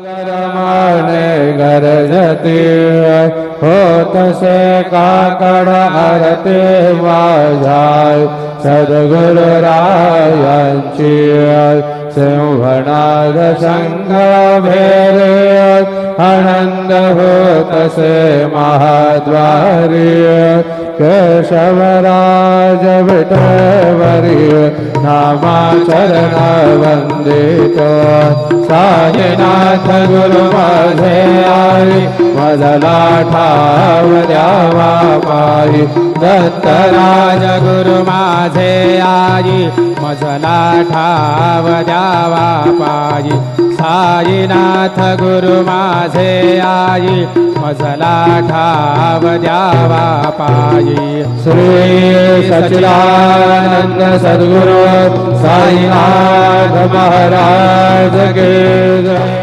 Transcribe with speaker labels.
Speaker 1: गरमाने गरजते होतसे काकड आरते माझाय सद्गुरुरायांची सिंहनाद संग भेरे आनंद होतसे महाद्वारी केशवराज विठवरी नामाचरण वंदित साईनाथ गुरु माझे आई मजला ठाव द्यावा पायी दत्तराज गुरु माझे आई मजला ठाव द्यावा पायी साईनाथ गुरु माझे आई मजला ठाव द्यावा पायी श्री सच्चिदानंद सद्गुरु साईनाथ महाराज के जय।